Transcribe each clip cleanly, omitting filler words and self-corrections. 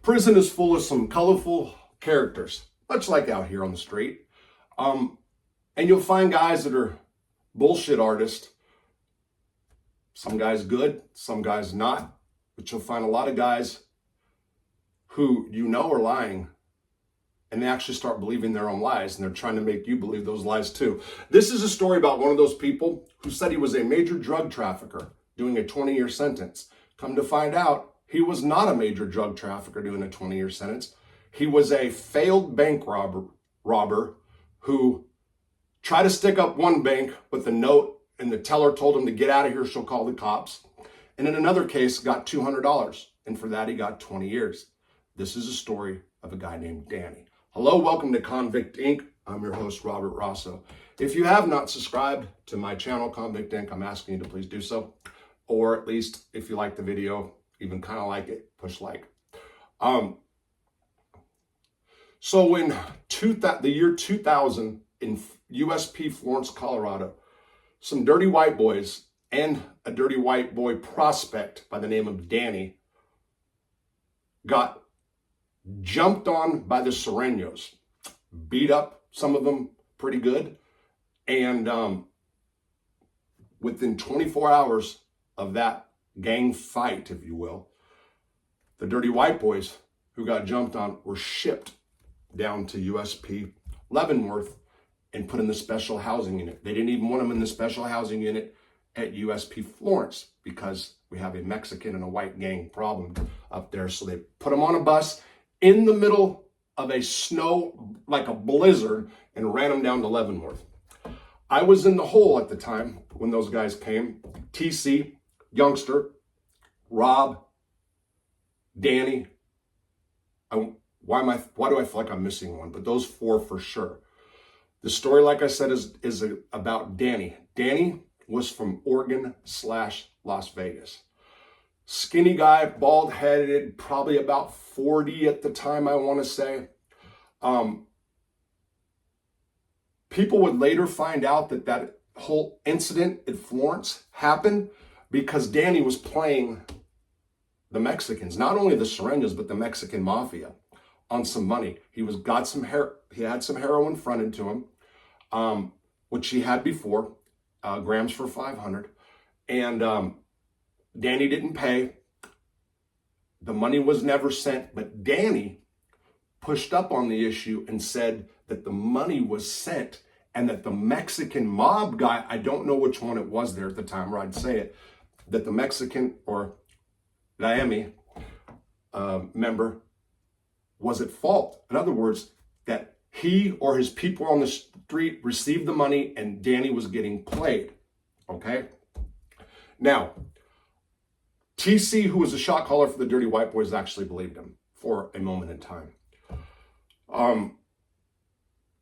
Prison is full of some colorful characters, much like out here on the street. And you'll find guys that are bullshit artists. Some guys good, some guys not. But you'll find a lot of guys who you know are lying, and they actually start believing their own lies, and they're trying to make you believe those lies too. This is a story about one of those people who said he was a major drug trafficker doing a 20-year sentence. Come to find out, he was not a major drug trafficker doing a 20-year sentence. He was a failed bank robber who tried to stick up one bank with a note, and the teller told him to get out of here, she'll call the cops. And in another case, got $200, and for that he got 20 years. This is a story of a guy named Danny. Hello, welcome to Convict Inc. I'm your host, Robert Rosso. If you have not subscribed to my channel, Convict Inc., I'm asking you to please do so. Or at least, if you like the video, even kind of like it, push like. So in the year 2000, in USP Florence, Colorado, some dirty white boys and a dirty white boy prospect by the name of Danny got jumped on by the Sureños, beat up some of them pretty good, and within 24 hours of that gang fight, if you will, the dirty white boys who got jumped on were shipped down to USP Leavenworth and put in the special housing unit. They didn't even want them in the special housing unit at USP Florence because we have a Mexican and a white gang problem up there. So they put them on a bus in the middle of a snow, like a blizzard, and ran them down to Leavenworth. I was in the hole at the time when those guys came. TC, youngster, Rob, Danny. Why do I feel like I'm missing one? But those four for sure. The story, like I said, is about Danny. Danny was from Oregon/Las Vegas. Skinny guy, bald-headed, probably about 40 at the time, I want to say. People would later find out that whole incident at Florence happened because Danny was playing the Mexicans, not only the Sureños, but the Mexican mafia, on some money. He had some heroin fronted to him, which he had before, grams for 500, and Danny didn't pay. The money was never sent, but Danny pushed up on the issue and said that the money was sent and that the Mexican mob guy, I don't know which one it was there at the time, or I'd say it, that the Mexican or Miami member was at fault. In other words, that he or his people on the street received the money and Danny was getting played. Okay? Now, TC, who was a shot caller for the Dirty White Boys, actually believed him for a moment in time.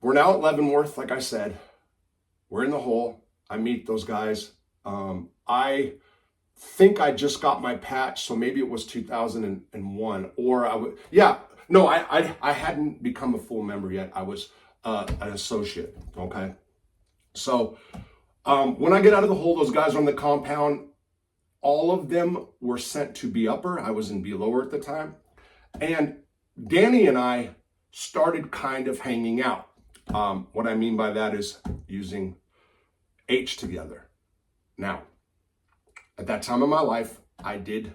We're now at Leavenworth, like I said. We're in the hole. I meet those guys. I think I just got my patch, so maybe it was 2001, or I hadn't become a full member yet. I was an associate, okay? So when I get out of the hole, those guys are on the compound. All of them were sent to B upper. I was in B lower at the time. And Danny and I started kind of hanging out. What I mean by that is using H together. Now, at that time of my life, I did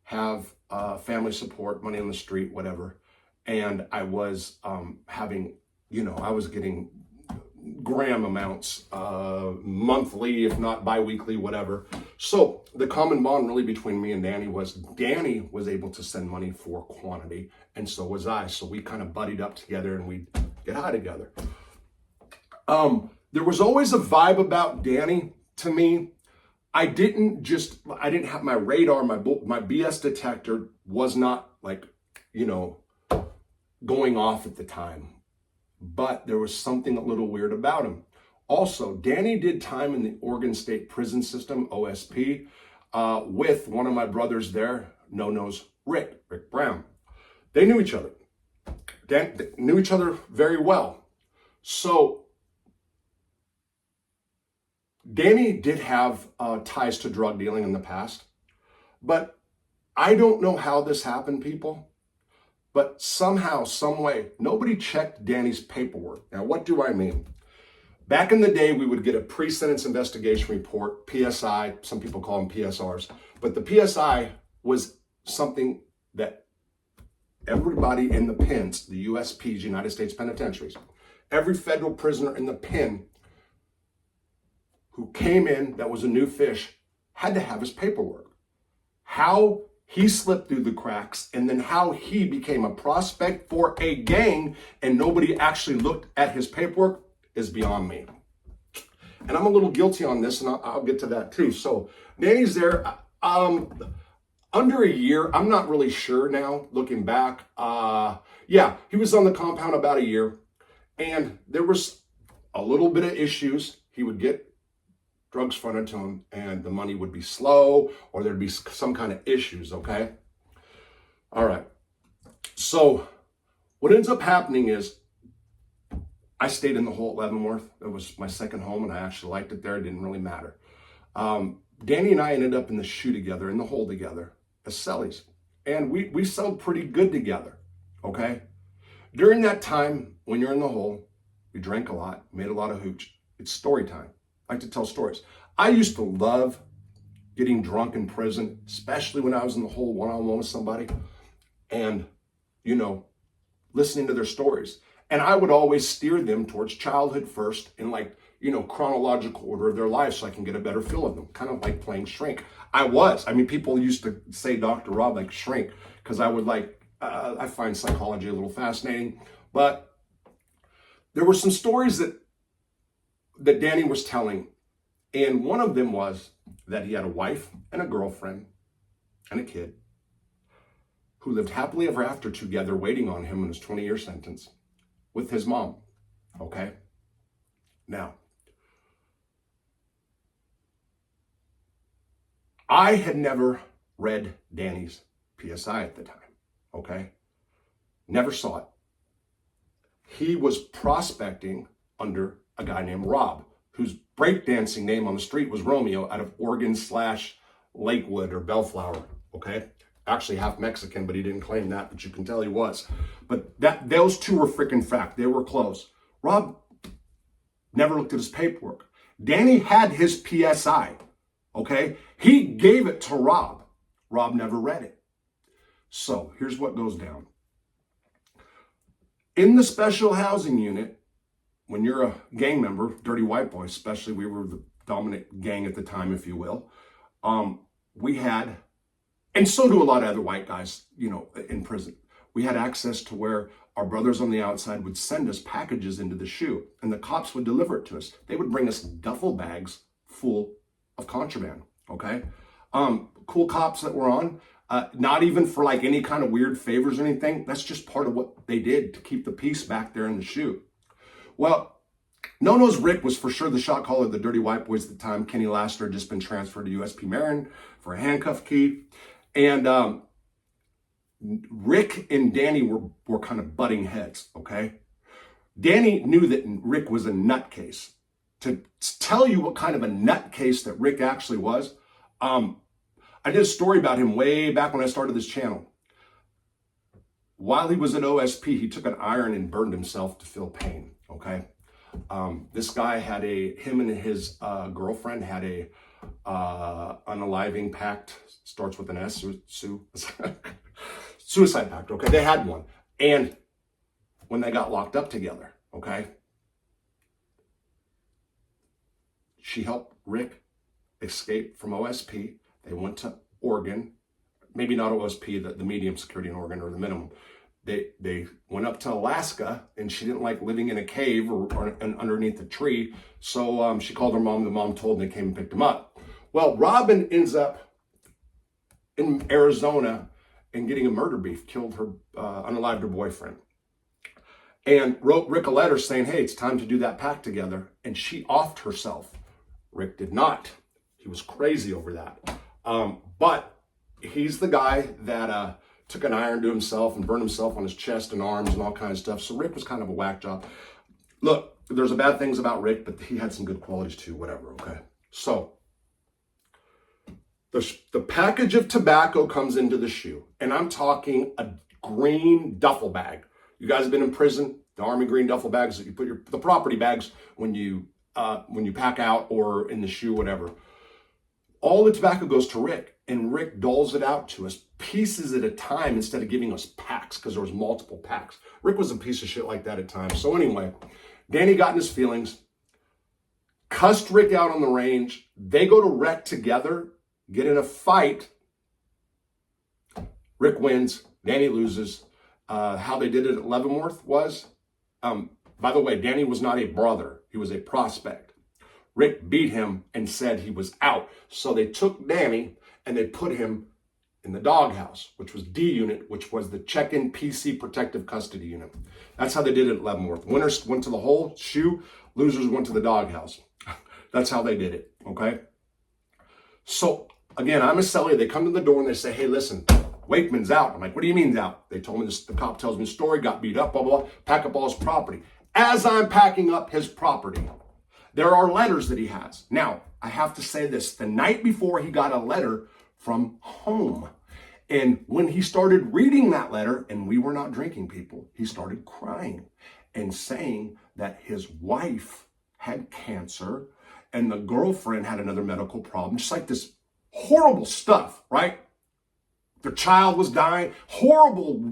have family support, money on the street, whatever. And I was I was getting gram amounts monthly, if not bi-weekly, whatever. So the common bond really between me and Danny was able to send money for quantity, and so was I. So we kind of buddied up together and we'd get high together. There was always a vibe about Danny to me. I didn't have my radar, my BS detector was not going off at the time. But there was something a little weird about him. Also, Danny did time in the Oregon State Prison System, OSP, with one of my brothers there, No-No's Rick Brown. They knew each other. They knew each other very well. So Danny did have ties to drug dealing in the past, but I don't know how this happened, people. But somehow, some way, nobody checked Danny's paperwork. Now, what do I mean? Back in the day, we would get a pre-sentence investigation report, PSI, some people call them PSRs, but the PSI was something that everybody in the pens, the USPs, United States Penitentiaries, every federal prisoner in the pen who came in that was a new fish had to have his paperwork. How he slipped through the cracks and then how he became a prospect for a gang and nobody actually looked at his paperwork is beyond me. And I'm a little guilty on this, and I'll get to that too. So Danny's there under a year. I'm not really sure now, looking back. Yeah, he was on the compound about a year, and there was a little bit of issues. He would get drugs fronted to him, and the money would be slow, or there'd be some kind of issues, okay? All right. So what ends up happening is I stayed in the hole at Leavenworth. It was my second home, and I actually liked it there. It didn't really matter. Danny and I ended up in the shoe together, in the hole together, as cellies. And we sold pretty good together, okay? During that time, when you're in the hole, we drank a lot, made a lot of hooch. It's story time. I like to tell stories. I used to love getting drunk in prison, especially when I was in the hole one-on-one with somebody, and, you know, listening to their stories. And I would always steer them towards childhood first in, like, you know, chronological order of their life so I can get a better feel of them, kind of like playing shrink. I mean, people used to say Dr. Rob like shrink because I would I find psychology a little fascinating. But there were some stories that Danny was telling. And one of them was that he had a wife and a girlfriend and a kid who lived happily ever after together, waiting on him in his 20-year sentence with his mom, okay? Now, I had never read Danny's PSI at the time, okay? Never saw it. He was prospecting under a guy named Rob, whose breakdancing name on the street was Romeo, out of Oregon/Lakewood or Bellflower, okay? Actually half Mexican, but he didn't claim that, but you can tell he was. But those two were freaking fact. They were close. Rob never looked at his paperwork. Danny had his PSI, okay? He gave it to Rob. Rob never read it. So here's what goes down. In the special housing unit, when you're a gang member, dirty white boys especially, we were the dominant gang at the time, if you will, we had, and so do a lot of other white guys, you know, in prison. We had access to where our brothers on the outside would send us packages into the shoe, and the cops would deliver it to us. They would bring us duffel bags full of contraband, okay? Cool cops that were on, not even for like any kind of weird favors or anything. That's just part of what they did to keep the peace back there in the shoe. Well, No-No's Rick was for sure the shot caller of the Dirty White Boys at the time. Kenny Laster had just been transferred to USP Marin for a handcuff key. And Rick and Danny were kind of butting heads, okay? Danny knew that Rick was a nutcase. To tell you what kind of a nutcase that Rick actually was, I did a story about him way back when I started this channel. While he was at OSP, he took an iron and burned himself to feel pain, okay? This guy had him and his girlfriend had a unaliving pact, starts with an S, suicide pact, okay? They had one. And when they got locked up together, okay, she helped Rick escape from OSP. They went to Oregon, maybe not OSP, the medium security in Oregon, or the minimum. They went up to Alaska, and she didn't like living in a cave or underneath a tree. So she called her mom. The mom told them, they came and picked him up. Well, Robin ends up in Arizona and getting a murder beef, killed her, unalived her boyfriend. And wrote Rick a letter saying, hey, it's time to do that pact together. And she offed herself. Rick did not. He was crazy over that. But he's the guy that took an iron to himself and burned himself on his chest and arms and all kinds of stuff. So Rick was kind of a whack job. Look, there's bad things about Rick, but he had some good qualities too, whatever, okay? So the package of tobacco comes into the shoe, and I'm talking a green duffel bag. You guys have been in prison, the army green duffel bags that you put the property bags when you pack out or in the shoe, whatever. All the tobacco goes to Rick, and Rick doles it out to us pieces at a time instead of giving us packs, because there was multiple packs. Rick was a piece of shit like that at times. So anyway, Danny got in his feelings, cussed Rick out on the range. They go to wreck together, get in a fight. Rick wins, Danny loses. How they did it at Leavenworth was, by the way, Danny was not a brother. He was a prospect. Rick beat him and said he was out. So they took Danny and they put him in the doghouse, which was D unit, which was the check-in PC protective custody unit. That's how they did it at Leavenworth. Winners went to the hole, shoe, losers went to the doghouse. That's how they did it, okay? So, again, I'm a cellie. They come to the door and they say, hey, listen, Wakeman's out. I'm like, what do you mean he's out? They told me this, the cop tells me the story, got beat up, blah, blah, blah, pack up all his property. As I'm packing up his property, there are letters that he has. Now, I have to say this. The night before, he got a letter from home. And when he started reading that letter, and we were not drinking, people, he started crying and saying that his wife had cancer and the girlfriend had another medical problem. Just like this horrible stuff, right? Their child was dying. Horrible.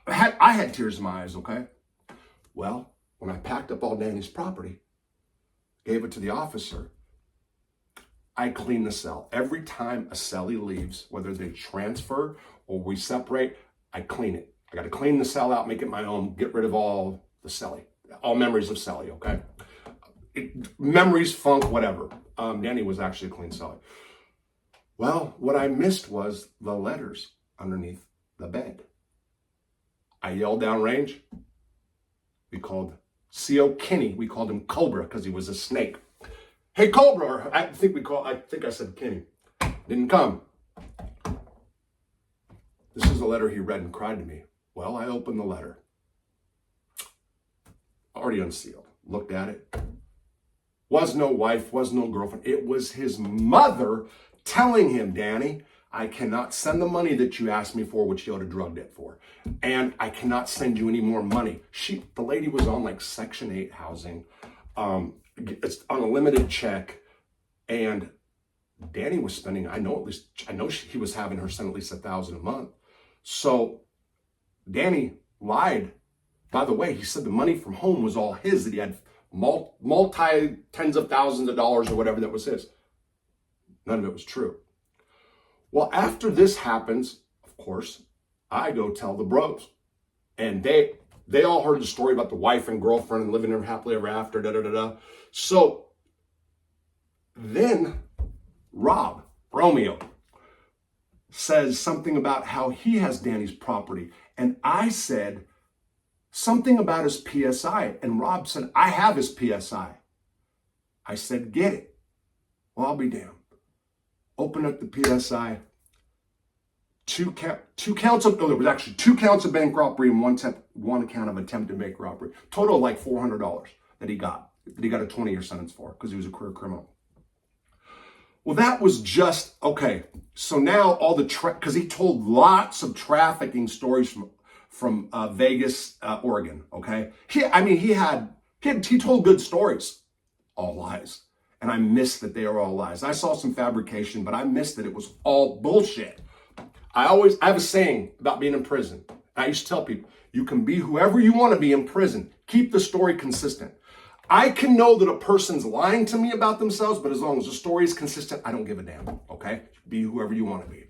I had tears in my eyes, okay? Well, when I packed up all Danny's property, gave it to the officer, I clean the cell. Every time a cellie leaves, whether they transfer or we separate, I clean it. I got to clean the cell out, make it my own, get rid of all the cellie, all memories of cellie, okay? Memories, funk, whatever. Danny was actually a clean cellie. Well, what I missed was the letters underneath the bed. I yelled downrange. We called C.O. Kinney. We called him Cobra because he was a snake. Hey, Cobra, or I think I said Kinney. Didn't come. This is a letter he read and cried to me. Well, I opened the letter. Already unsealed. Looked at it. Was no wife, was no girlfriend. It was his mother telling him, Danny, I cannot send the money that you asked me for, which you owed a drug debt for. And I cannot send you any more money. The lady was on like Section 8 housing. It's on a limited check. And Danny was spending, I know he was having her send at least $1,000 a month. So Danny lied. By the way, he said the money from home was all his, that he had multi tens of thousands of dollars or whatever that was his. None of it was true. Well, after this happens, of course, I go tell the bros. And they all heard the story about the wife and girlfriend and living happily ever after, da-da-da-da. So then Romeo, says something about how he has Danny's property. And I said something about his PSI. And Rob said, I have his PSI. I said, get it. Well, I'll be damned. Open up the PSI. There was actually 2 counts of bank robbery and one count of attempted bank robbery. Total of like $400 that he got a 20-year sentence for because he was a career criminal. Well, that was just, okay. So now all the, because he told lots of trafficking stories from Vegas, Oregon, okay? He told good stories, all lies. And I missed that they were all lies. I saw some fabrication, but I missed that it was all bullshit. I have a saying about being in prison. I used to tell people, you can be whoever you want to be in prison. Keep the story consistent. I can know that a person's lying to me about themselves, but as long as the story is consistent, I don't give a damn, okay? Be whoever you want to be.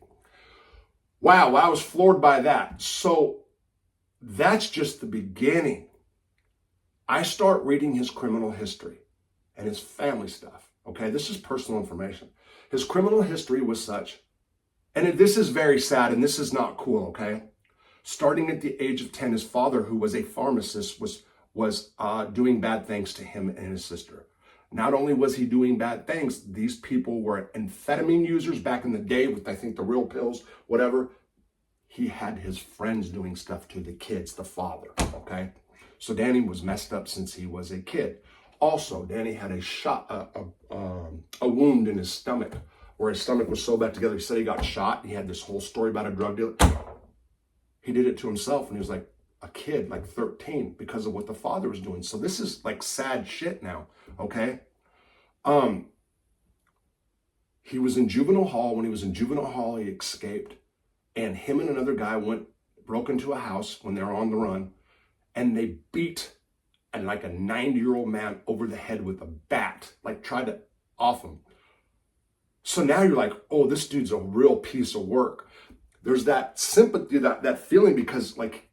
Wow, I was floored by that. So that's just the beginning. I start reading his criminal history and his family stuff, okay? This is personal information. His criminal history was such, and this is very sad and this is not cool, okay? Starting at the age of 10, his father, who was a pharmacist, was doing bad things to him and his sister. Not only was he doing bad things, these people were amphetamine users back in the day with, I think, the real pills, whatever. He had his friends doing stuff to the kids, the father, okay? So Danny was messed up since he was a kid. Also, Danny had a wound in his stomach, where his stomach was so bad together. He said he got shot. He had this whole story about a drug dealer. he did it to himself when he was like a kid, like 13, because of what the father was doing. So this is like sad shit now, okay? He was in juvenile hall. When he was in juvenile hall, he escaped. And him and another guy broke into a house when they were on the run, and they beat like a 90-year-old man over the head with a bat, like tried to off him. So now you're like, oh, this dude's a real piece of work. There's that sympathy, that feeling, because like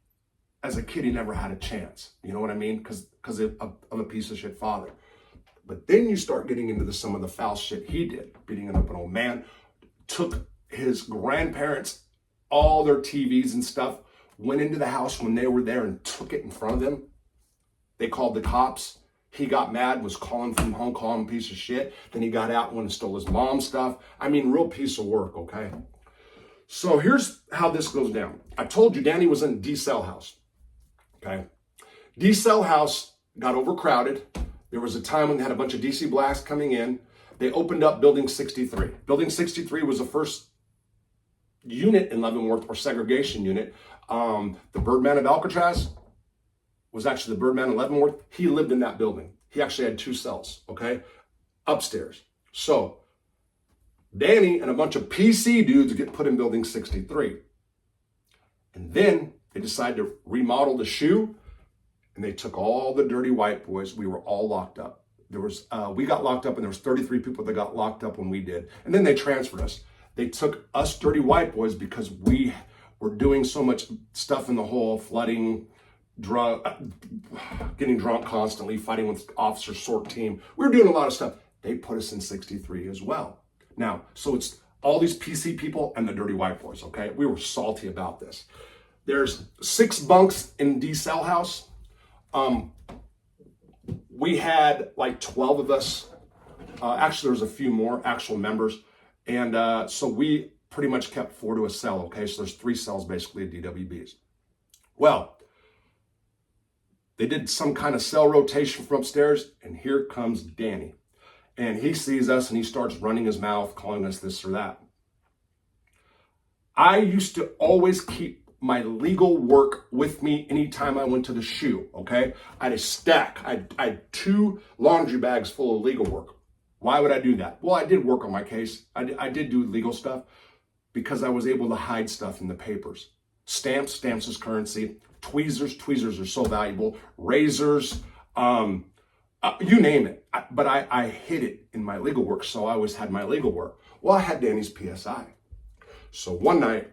as a kid, he never had a chance. You know what I mean? Because of a piece of shit father. But then you start getting into some of the foul shit he did, beating up an old man, took his grandparents, all their TVs and stuff, went into the house when they were there and took it in front of them. They called the cops. He got mad, was calling from home, calling him a piece of shit. Then he got out and went and stole his mom's stuff. I mean, real piece of work, okay? So here's how this goes down. I told you Danny was in D-Cell house, okay? D-Cell house got overcrowded. There was a time when they had a bunch of DC blacks coming in. They opened up Building 63. Building 63 was the first unit in Leavenworth, or segregation unit. The Birdman of Alcatraz was actually the Birdman of Leavenworth. He lived in that building. He actually had 2 cells, okay? Upstairs. So Danny and a bunch of PC dudes get put in Building 63. And then they decided to remodel the SHU, and they took all the dirty white boys. We were all locked up. We got locked up, and there was 33 people that got locked up when we did. And then they transferred us. They took us dirty white boys because we were doing so much stuff in the hole, flooding, getting drunk constantly, fighting with officer SORT team. We were doing a lot of stuff. They put us in 63 as well. Now, so it's all these PC people and the dirty white boys, okay? We were salty about this. There's 6 bunks in D-Cell house. We had like 12 of us. Actually, there's a few more actual members. And so we pretty much kept 4 to a cell, okay? So there's 3 cells basically at DWBs. Well, they did some kind of cell rotation from upstairs, and here comes Danny. And he sees us, and he starts running his mouth, calling us this or that. I used to always keep my legal work with me anytime I went to the SHU, okay? I had a stack. I had 2 laundry bags full of legal work. Why would I do that? Well, I did work on my case. I did do legal stuff because I was able to hide stuff in the papers. Stamps is currency. Tweezers are so valuable. Razors, you name it. But I hid it in my legal work, so I always had my legal work. Well, I had Danny's PSI. So one night,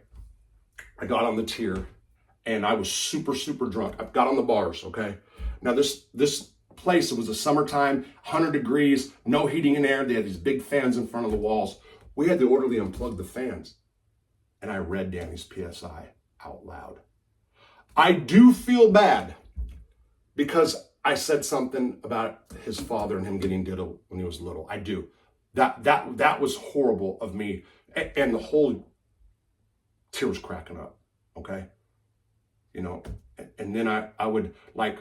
I got on the tier, and I was super, super drunk. I got on the bars, okay? Now, this place, it was the summertime, 100 degrees, no heating and air. They had these big fans in front of the walls. We had the orderly unplug the fans, and I read Danny's PSI out loud. I do feel bad because I said something about his father and him getting diddled when he was little. I do. That was horrible of me, and the whole tear was cracking up, okay? You know, and then I would like,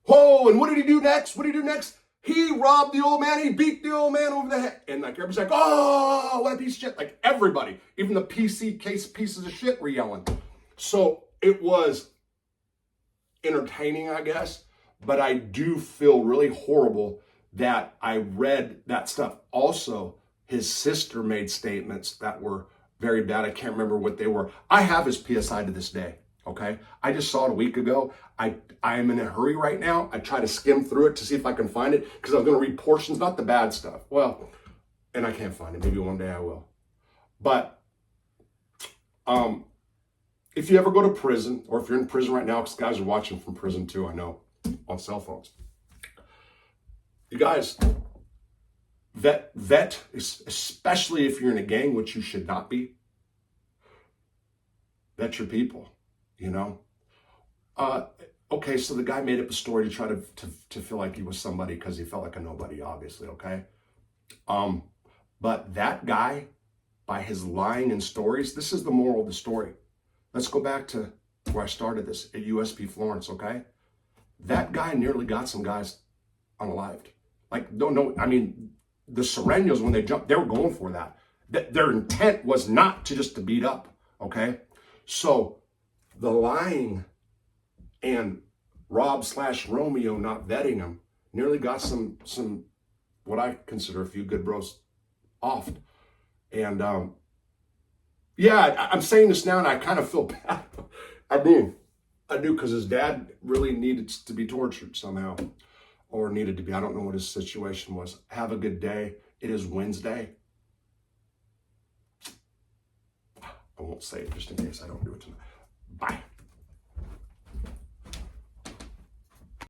whoa, and what did he do next? What did he do next? He robbed the old man. He beat the old man over the head. And like everybody's like, oh, what a piece of shit. Like everybody, even the PC case pieces of shit were yelling. So it was entertaining, I guess. But I do feel really horrible that I read that stuff. Also, his sister made statements that were very bad. I can't remember what they were. I have his PSI to this day, okay? I just saw it a week ago. I am in a hurry right now. I try to skim through it to see if I can find it because I'm going to read portions, not the bad stuff. Well, and I can't find it. Maybe one day I will. But if you ever go to prison, or if you're in prison right now, because guys are watching from prison too, I know, on cell phones. You guys, vet, especially if you're in a gang, which you should not be, vet your people, you know? Okay, so the guy made up a story to try to feel like he was somebody because he felt like a nobody, obviously, okay? But that guy, by his lying and stories, this is the moral of the story. Let's go back to where I started this, at USP Florence, okay? That guy nearly got some guys unalived. Like, no, I mean, the Serenos, when they jumped, they were going for that. Their intent was not to just to beat up, okay? So The lying and Rob/Romeo not vetting him nearly got some what I consider a few good bros off. And yeah, I'm saying this now and I kind of feel bad. I do because his dad really needed to be tortured somehow, or needed to be. I don't know what his situation was. Have a good day. It is Wednesday. I won't say it just in case I don't do it tonight. Bye.